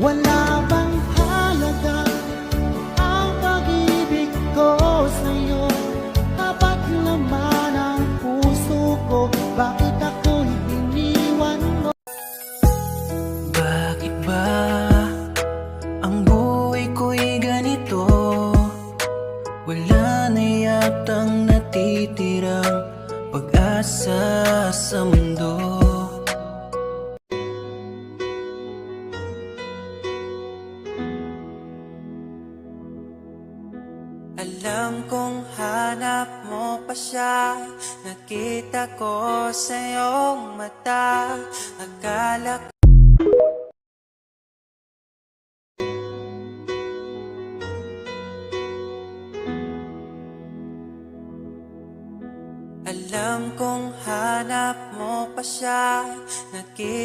Wala bang halaga ang pag-ibig ko sa'yo? Tapat naman ang puso ko, bakit ako'y iniwan mo? Bakit ba ang buhay ko'y ganito? Wala na yatang natitirang pag-asa sa mundo. Alam kong hanap mo pa siya, nakita ko sa iyong mata. Akala ko alam kong hanap mo pa siya, nakita